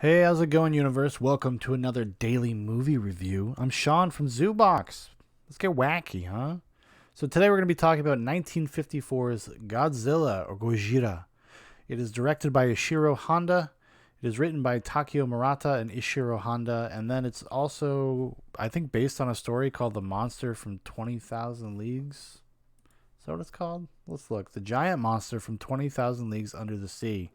Hey, how's it going, universe? Welcome to another daily movie review. I'm Shaun from Zoobox. Let's get wacky, huh? So today we're going to be talking about 1954's Godzilla or Gojira. It is directed by Ishiro Honda. It is written by Takeo Murata and Ishiro Honda, and then it's also, I think, based on a story called The Monster from 20,000 Leagues. Is that what it's called? Let's look. The Giant Monster from 20,000 Leagues Under the Sea.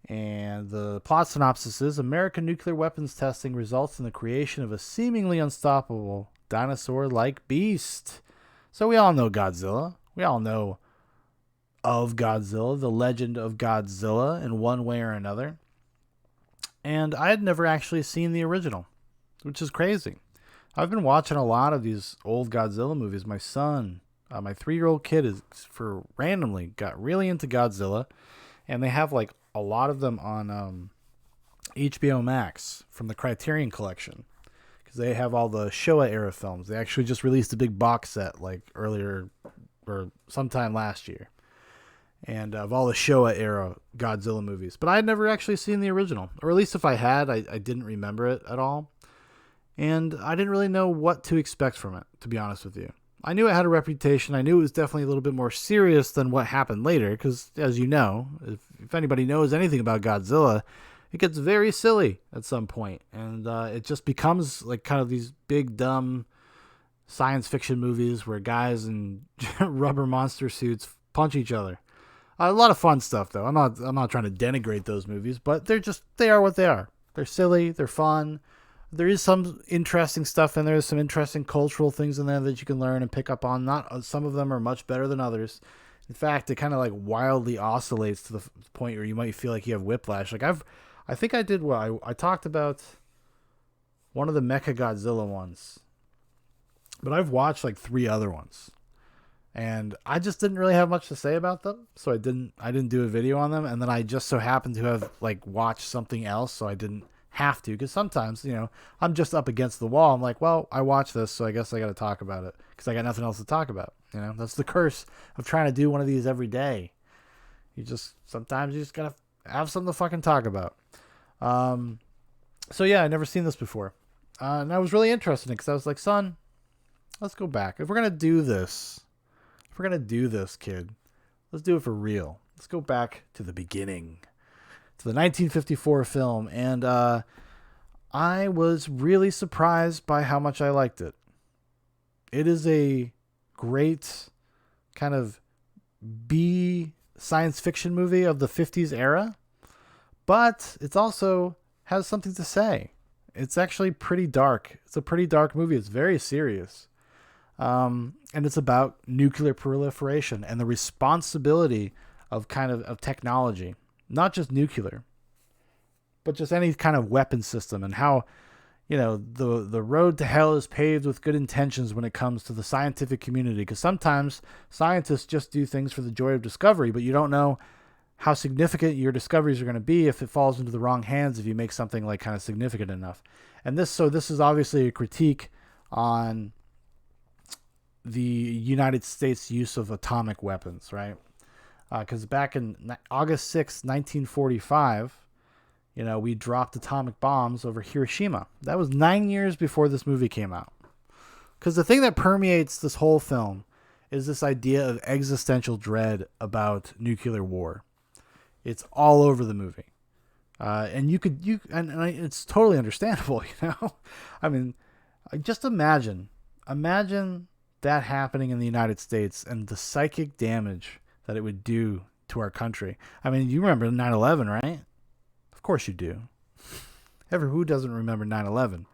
And the plot synopsis is American nuclear weapons testing results in the creation of a seemingly unstoppable dinosaur like beast. So we all know Godzilla. We all know of Godzilla, the legend of Godzilla in one way or another. And I had never actually seen the original, which is crazy. I've been watching a lot of these old Godzilla movies. My son, my 3-year-old kid, is for randomly got really into Godzilla, and they have like a lot of them on HBO Max from the Criterion Collection because they have all the Showa era films. They actually just released a big box set like earlier or sometime last year, and of all the Showa era Godzilla movies. But I had never actually seen the original, or at least if I had, I didn't remember it at all, and I didn't really know what to expect from it, to be honest with you. I knew it had a reputation. I knew it was definitely a little bit more serious than what happened later, because, as you know, if anybody knows anything about Godzilla, it gets very silly at some point, and it just becomes like kind of these big, dumb science fiction movies where guys in rubber monster suits punch each other. A lot of fun stuff, though. I'm not trying to denigrate those movies, but they are what they are. They're silly. They're fun. There is some interesting stuff in there. There's some interesting cultural things in there that you can learn and pick up on. Not some of them are much better than others. In fact, it kind of like wildly oscillates to the point where you might feel like you have whiplash. Like I think I did what I talked about one of the Mecha Godzilla ones, but I've watched like 3 other ones, and I just didn't really have much to say about them, so I didn't do a video on them. And then I just so happened to have like watched something else, so I didn't have to, because sometimes I'm just up against the wall. I'm like, well, I watched this, so I guess I got to talk about it because I got nothing else to talk about. That's the curse of trying to do one of these every day. Sometimes you just gotta have something to fucking talk about. So yeah, I never seen this before, and I was really interested in it because I was like, son, let's go back. If we're gonna do this, kid, let's do it for real. Let's go back to the beginning, to the 1954 film, and I was really surprised by how much I liked it. It is a great kind of B science fiction movie of the 50s era, but it also has something to say. It's actually pretty dark. It's a pretty dark movie. It's very serious. And it's about nuclear proliferation and the responsibility of of technology. Not just nuclear, but just any kind of weapon system, and how, the road to hell is paved with good intentions when it comes to the scientific community. Because sometimes scientists just do things for the joy of discovery, but you don't know how significant your discoveries are going to be if it falls into the wrong hands, if you make something like kind of significant enough. And this is obviously a critique on the United States use of atomic weapons, right? Because back in August 6th, 1945, we dropped atomic bombs over Hiroshima. That was 9 years before this movie came out. Because the thing that permeates this whole film is this idea of existential dread about nuclear war. It's all over the movie. And it's totally understandable, I mean, just imagine that happening in the United States and the psychic damage that it would do to our country. I mean, you remember 9/11, right? Of course you do. Who doesn't remember 9/11?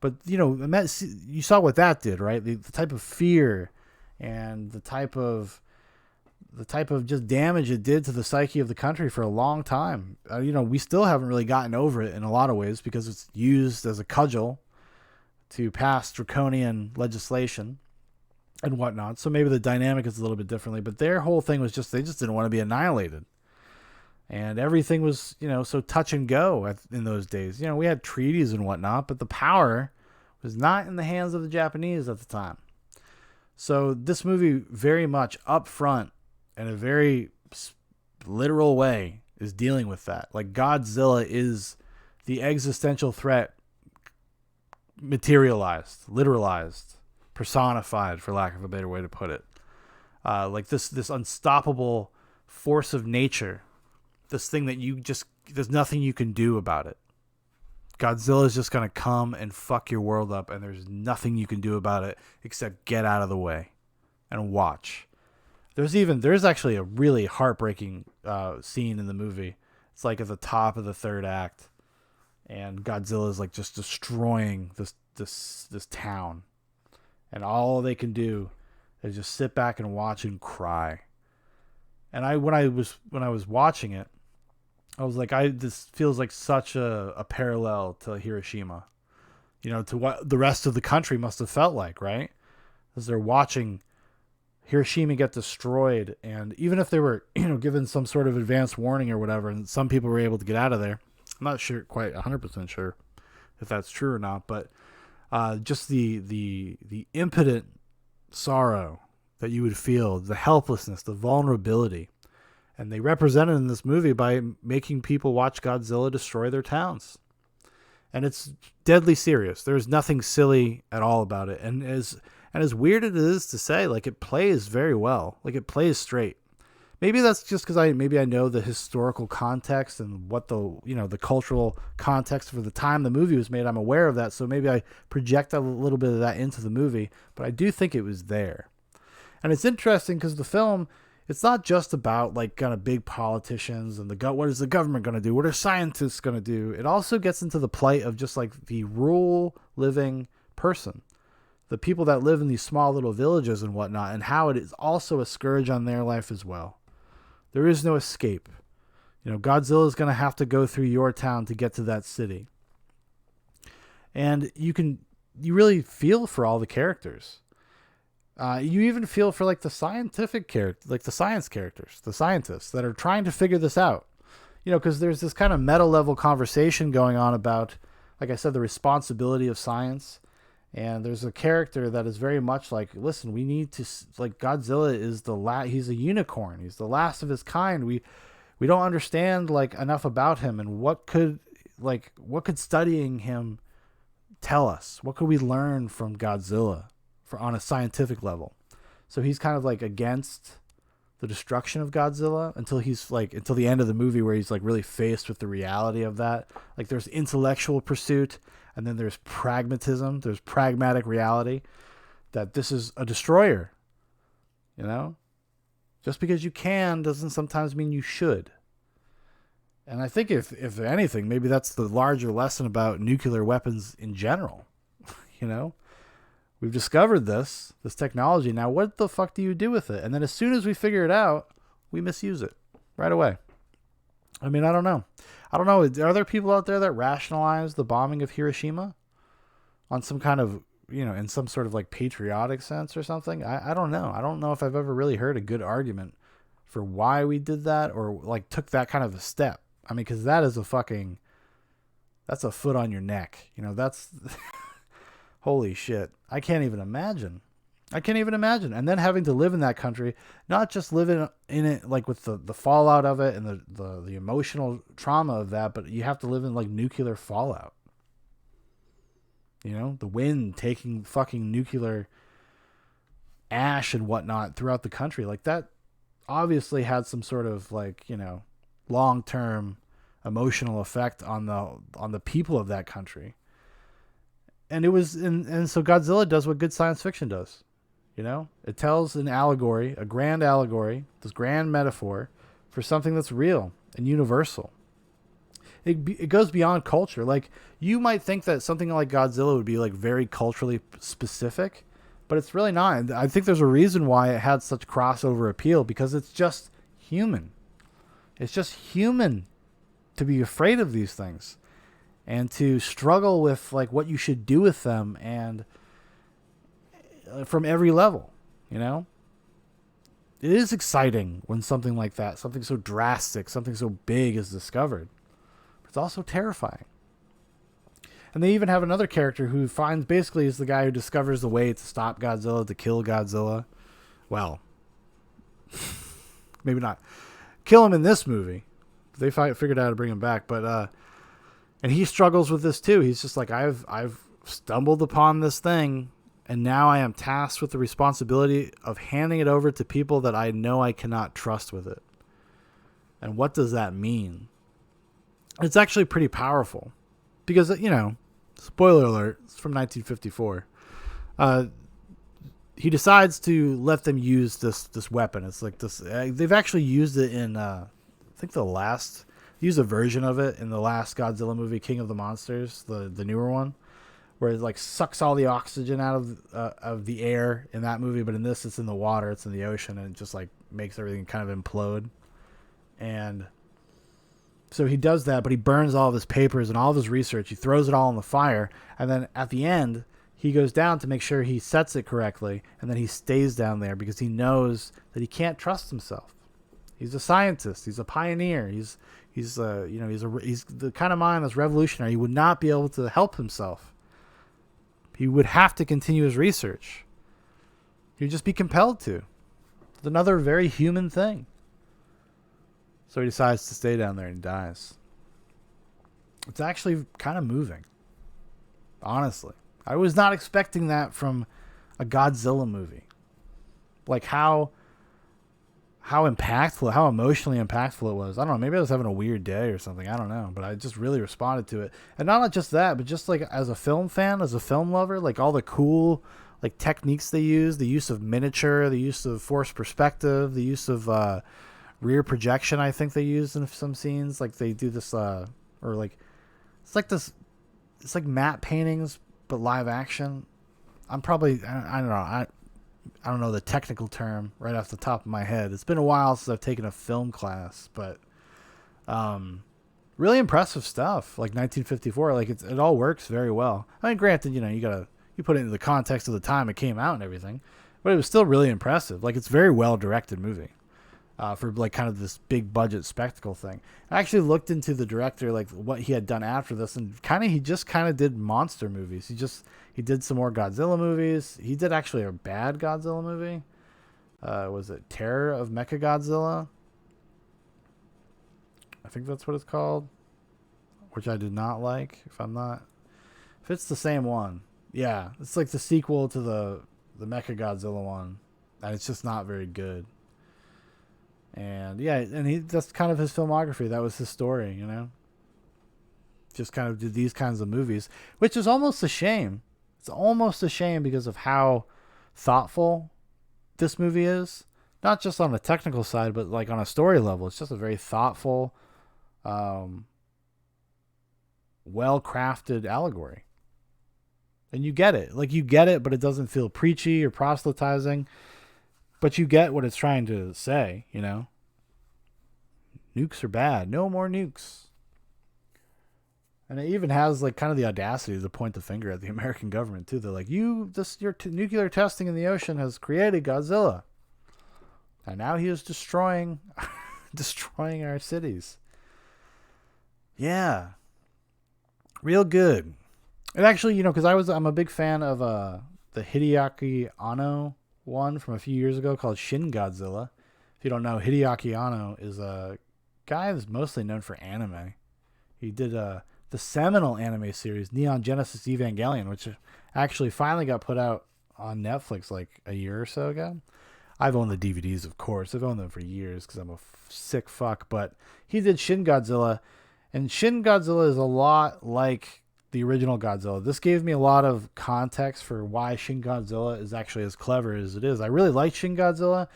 But, you saw what that did, right? The type of fear and the type of just damage it did to the psyche of the country for a long time. We still haven't really gotten over it in a lot of ways because it's used as a cudgel to pass draconian legislation and whatnot. So maybe the dynamic is a little bit differently, but their whole thing was they just didn't want to be annihilated. And everything was, so touch and go in those days. We had treaties and whatnot, but the power was not in the hands of the Japanese at the time. So this movie very much up front, in a very literal way, is dealing with that. Like, Godzilla is the existential threat materialized, literalized, personified, for lack of a better way to put it. Like this unstoppable force of nature, this thing that there's nothing you can do about it. Godzilla is just going to come and fuck your world up, and there's nothing you can do about it except get out of the way and watch. There's actually a really heartbreaking scene in the movie. It's like at the top of the third act, and Godzilla is like just destroying this town, and all they can do is just sit back and watch and cry. And when I was watching it, I was like, this feels like such a parallel to Hiroshima, to what the rest of the country must have felt like, right? As they're watching Hiroshima get destroyed, and even if they were, given some sort of advance warning or whatever, and some people were able to get out of there, I'm not sure, quite 100% sure if that's true or not, but just the impotent sorrow that you would feel, the helplessness, the vulnerability. And they represent it in this movie by making people watch Godzilla destroy their towns. And it's deadly serious. There's nothing silly at all about it. And as weird as it is to say, like, it plays very well. Like, it plays straight. Maybe that's just because I know the historical context and what the cultural context for the time the movie was made. I'm aware of that. So maybe I project a little bit of that into the movie. But I do think it was there. And it's interesting because the film, it's not just about like kind of big politicians and what is the government going to do? What are scientists going to do? It also gets into the plight of just like the rural living person, the people that live in these small little villages and whatnot, and how it is also a scourge on their life as well. There is no escape. Godzilla is going to have to go through your town to get to that city. And you really feel for all the characters. You even feel for like the scientific character, like the science characters, the scientists that are trying to figure this out. Because there's this kind of meta level conversation going on about, like I said, the responsibility of science. And there's a character that is very much like, listen, we need to, like, Godzilla is he's a unicorn. He's the last of his kind. We don't understand like enough about him, and what could studying him tell us? What could we learn from Godzilla on a scientific level? So he's kind of like against the destruction of Godzilla until the end of the movie, where he's like really faced with the reality of that. Like, there's intellectual pursuit, and then there's pragmatism. There's pragmatic reality that this is a destroyer. Just because you can doesn't sometimes mean you should. And I think if anything, maybe that's the larger lesson about nuclear weapons in general. We've discovered this technology. Now, what the fuck do you do with it? And then as soon as we figure it out, we misuse it right away. I mean, I don't know. Are there people out there that rationalize the bombing of Hiroshima on some kind of, in some sort of like patriotic sense or something? I don't know. I don't know if I've ever really heard a good argument for why we did that, or like took that kind of a step. I mean, because that's a foot on your neck. That's... Holy shit. I can't even imagine. And then having to live in that country, not just living in it like with the fallout of it and the emotional trauma of that, but you have to live in like nuclear fallout. The wind taking fucking nuclear ash and whatnot throughout the country. Like, that obviously had some sort of like, long-term emotional effect on the people of that country. And it was, and so Godzilla does what good science fiction does. It tells an allegory, a grand allegory, this grand metaphor for something that's real and universal. It goes beyond culture. Like, you might think that something like Godzilla would be like very culturally specific, but it's really not. I think there's a reason why it had such crossover appeal, because it's just human. It's just human to be afraid of these things and to struggle with like what you should do with them, and from every level, It is exciting when something like that, something so drastic, something so big is discovered. But it's also terrifying. And they even have another character who basically is the guy who discovers the way to stop Godzilla, to kill Godzilla. Well, maybe not kill him in this movie. They figured out how to bring him back. But And he struggles with this too. He's just like, I've stumbled upon this thing, and now I am tasked with the responsibility of handing it over to people that I know I cannot trust with it. And what does that mean? It's actually pretty powerful because, spoiler alert, it's from 1954. He decides to let them use this weapon. It's like this. They've actually used it in, I think used a version of it in the last Godzilla movie, King of the Monsters, the newer one, where it like sucks all the oxygen out of the air in that movie. But in this, it's in the water, it's in the ocean, and it just like makes everything kind of implode. And so he does that, but he burns all of his papers and all of his research. He throws it all in the fire, and then at the end, he goes down to make sure he sets it correctly, and then he stays down there because he knows that he can't trust himself. He's a scientist. He's a pioneer. He's the kind of mind that's revolutionary. He would not be able to help himself. He would have to continue his research. He'd just be compelled to. It's another very human thing. So he decides to stay down there and dies. It's actually kind of moving. Honestly. I was not expecting that from a Godzilla movie. Like how impactful, how emotionally impactful it was. I don't know, maybe I was having a weird day or something. I don't know. But I just really responded to it. And not just that, but just like as a film fan, as a film lover, like all the cool like techniques they use, the use of miniature, the use of forced perspective, the use of rear projection, I think they used in some scenes. Like they do this or like it's like matte paintings but live action. I don't know, I don't know the technical term right off the top of my head. It's been a while since I've taken a film class, but really impressive stuff. Like 1954, like it all works very well. I mean, granted, you put it into the context of the time it came out and everything, but it was still really impressive. Like it's a very well directed movie. For like kind of this big budget spectacle thing. I actually looked into the director, like what he had done after this, and he just did monster movies. He did some more Godzilla movies. He did actually a bad Godzilla movie. Was it Terror of Mechagodzilla? I think that's what it's called, which I did not like. If it's the same one, yeah, it's like the sequel to the Mechagodzilla one, and it's just not very good. And yeah, and that's kind of his filmography. That was his story, Just kind of did these kinds of movies, which is almost a shame. It's almost a shame because of how thoughtful this movie is. Not just on the technical side, but like on a story level. It's just a very thoughtful, well-crafted allegory. And you get it. Like you get it, but it doesn't feel preachy or proselytizing. But you get what it's trying to say, Nukes are bad. No more nukes. And it even has like kind of the audacity to point the finger at the American government too. They're like, your nuclear testing in the ocean has created Godzilla. And now he is destroying our cities. Yeah. Real good. And actually, because I'm a big fan of the Hideaki Anno one from a few years ago called Shin Godzilla. If you don't know, Hideaki Anno is a guy that's mostly known for anime. He did the seminal anime series Neon Genesis Evangelion, which actually finally got put out on Netflix like a year or so ago. I've owned the DVDs, of course. I've owned them for years because I'm a sick fuck. But he did Shin Godzilla, and Shin Godzilla is a lot like the original Godzilla. This gave me a lot of context for why Shin Godzilla is actually as clever as it is. I really like Shin Godzilla,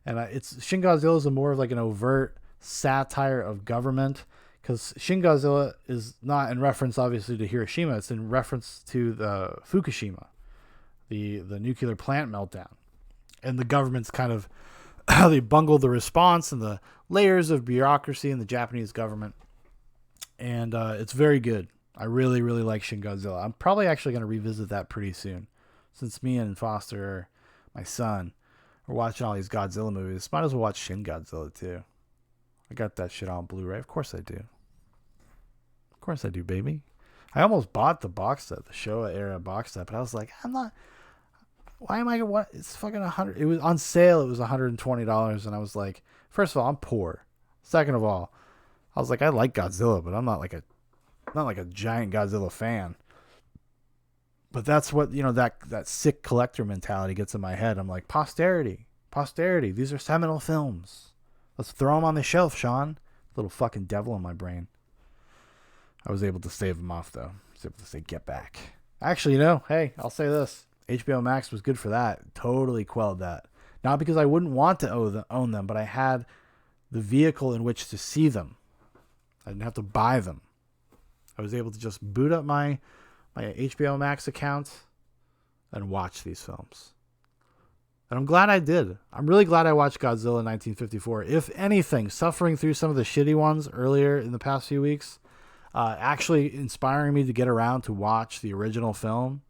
and Shin Godzilla is more of like an overt satire of government, because Shin Godzilla is not in reference obviously to Hiroshima. It's in reference to the Fukushima, the nuclear plant meltdown, and the government's kind of how they bungled the response and the layers of bureaucracy in the Japanese government. And it's very good. I really, really like Shin Godzilla. I'm probably actually going to revisit that pretty soon. Since me and Foster, my son, are watching all these Godzilla movies, might as well watch Shin Godzilla too. I got that shit on Blu-ray. Of course I do. Of course I do, baby. I almost bought the box set, the Showa era box set, but I was like, I'm not... Why am I... What? It's fucking $100... It was on sale. It was $120, and I was like, first of all, I'm poor. Second of all, I was like, I like Godzilla, but I'm not like a not like a giant Godzilla fan. But that's what, that sick collector mentality gets in my head. I'm like, posterity. These are seminal films. Let's throw them on the shelf, Shaun. Little fucking devil in my brain. I was able to stave them off, though. I was able to say, get back. Actually, hey, I'll say this. HBO Max was good for that. Totally quelled that. Not because I wouldn't want to own them, but I had the vehicle in which to see them. I didn't have to buy them. I was able to just boot up my HBO Max account and watch these films. And I'm glad I did. I'm really glad I watched Godzilla 1954. If anything, suffering through some of the shitty ones earlier in the past few weeks, actually inspiring me to get around to watch the original film,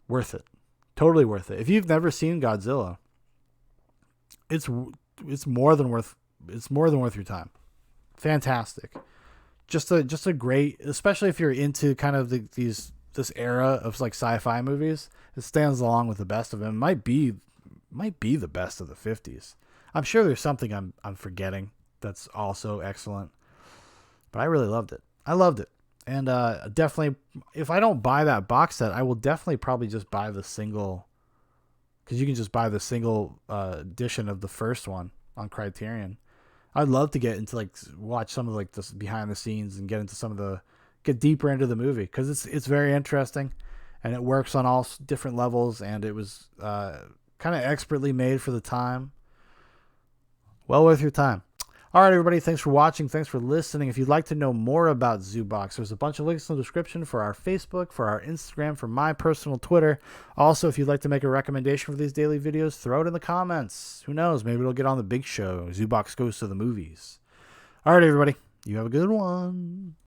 worth it. Totally worth it. If you've never seen Godzilla, it's more than worth your time. Fantastic. Just a great, especially if you're into kind of this era of like sci-fi movies. It stands along with the best of them. Might be the best of the 50s. I'm sure there's something I'm forgetting that's also excellent. But I really loved it. I loved it. And definitely, if I don't buy that box set, I will definitely probably just buy the single, because you can just buy the single edition of the first one on Criterion. I'd love to get into watch some of this behind the scenes and get deeper into the movie, because it's very interesting and it works on all different levels, and it was kind of expertly made for the time. Well worth your time. All right, everybody, thanks for watching. Thanks for listening. If you'd like to know more about Zoobox, there's a bunch of links in the description for our Facebook, for our Instagram, for my personal Twitter. Also, if you'd like to make a recommendation for these daily videos, throw it in the comments. Who knows? Maybe it'll get on the big show. Zoobox goes to the movies. All right, everybody, you have a good one.